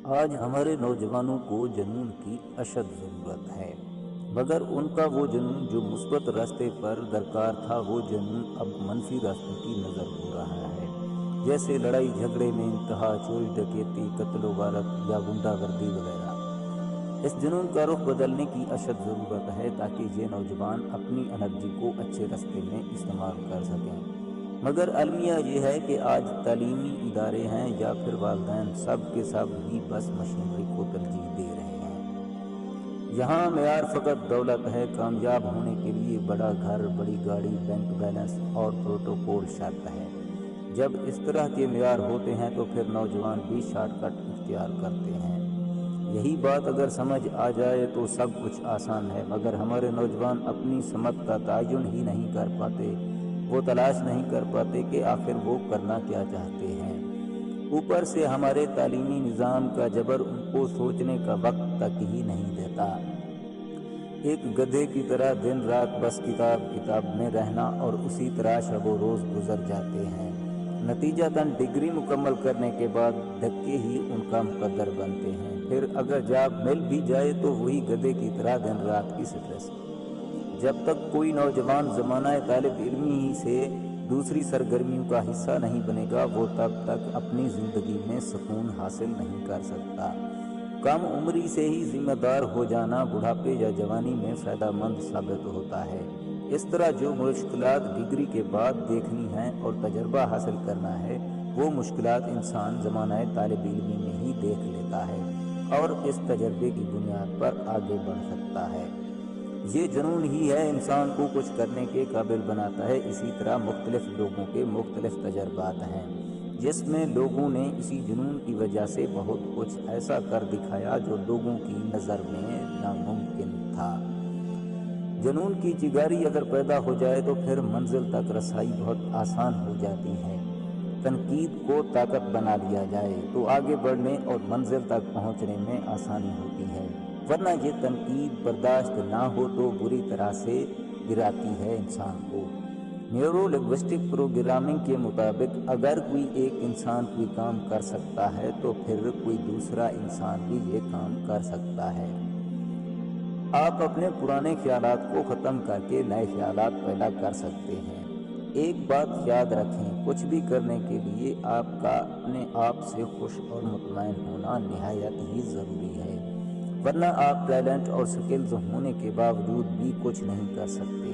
آج ہمارے نوجوانوں کو جنون کی اشد ضرورت ہے، مگر ان کا وہ جنون جو مثبت راستے پر درکار تھا، وہ جنون اب منفی راستوں کی نظر ہو رہا ہے، جیسے لڑائی جھگڑے میں انتہا، چوری ڈکیتی، قتل و غارت یا غنڈہ گردی وغیرہ۔ اس جنون کا رخ بدلنے کی اشد ضرورت ہے تاکہ یہ نوجوان اپنی انرجی کو اچھے راستے میں استعمال کر سکیں۔ مگر المیہ یہ ہے کہ آج تعلیمی ادارے ہیں یا پھر والدین، سب کے سب ہی بس مشینری کو ترجیح دے رہے ہیں۔ یہاں معیار فقط دولت ہے، کامیاب ہونے کے لیے بڑا گھر، بڑی گاڑی، بینک بیلنس اور پروٹوکول شرط ہے۔ جب اس طرح کے معیار ہوتے ہیں تو پھر نوجوان بھی شارٹ کٹ اختیار کرتے ہیں۔ یہی بات اگر سمجھ آ جائے تو سب کچھ آسان ہے، مگر ہمارے نوجوان اپنی سمت کا تعین ہی نہیں کر پاتے، وہ تلاش نہیں کر پاتے کہ آخر وہ کرنا کیا چاہتے ہیں۔ اوپر سے ہمارے تعلیمی نظام کا جبر ان کو سوچنے کا وقت تک ہی نہیں دیتا۔ ایک گدھے کی طرح دن رات بس کتاب میں رہنا اور اسی طرح شب و روز گزر جاتے ہیں۔ نتیجتاً ڈگری مکمل کرنے کے بعد دھکے ہی ان کا مقدر بنتے ہیں۔ پھر اگر جاب مل بھی جائے تو وہی گدھے کی طرح دن رات کی سٹریس۔ جب تک کوئی نوجوان زمانہ طالب علمی سے دوسری سرگرمیوں کا حصہ نہیں بنے گا، وہ تب تک اپنی زندگی میں سکون حاصل نہیں کر سکتا۔ کم عمری سے ہی ذمہ دار ہو جانا بڑھاپے یا جوانی میں فائدہ مند ثابت ہوتا ہے۔ اس طرح جو مشکلات ڈگری کے بعد دیکھنی ہیں اور تجربہ حاصل کرنا ہے، وہ مشکلات انسان زمانہ طالب علمی میں ہی دیکھ لیتا ہے اور اس تجربے کی بنیاد پر آگے بڑھ سکتا ہے۔ یہ جنون ہی ہے انسان کو کچھ کرنے کے قابل بناتا ہے۔ اسی طرح مختلف لوگوں کے مختلف تجربات ہیں، جس میں لوگوں نے اسی جنون کی وجہ سے بہت کچھ ایسا کر دکھایا جو لوگوں کی نظر میں ناممکن تھا۔ جنون کی چنگاری اگر پیدا ہو جائے تو پھر منزل تک رسائی بہت آسان ہو جاتی ہے۔ تنقید کو طاقت بنا لیا جائے تو آگے بڑھنے اور منزل تک پہنچنے میں آسانی ہوتی ہے، ورنہ یہ تنقید برداشت نہ ہو تو بری طرح سے گراتی ہے انسان کو۔ نیورو لنگوسٹک پروگرامنگ کے مطابق اگر کوئی ایک انسان کوئی کام کر سکتا ہے تو پھر کوئی دوسرا انسان بھی یہ کام کر سکتا ہے۔ آپ اپنے پرانے خیالات کو ختم کر کے نئے خیالات پیدا کر سکتے ہیں۔ ایک بات یاد رکھیں، کچھ بھی کرنے کے لیے آپ کا اپنے آپ سے خوش اور مطمئن ہونا نہایت ہی ضروری ہے، ورنہ آپ ٹیلنٹ اور سکلز ہونے کے باوجود بھی کچھ نہیں کر سکتے۔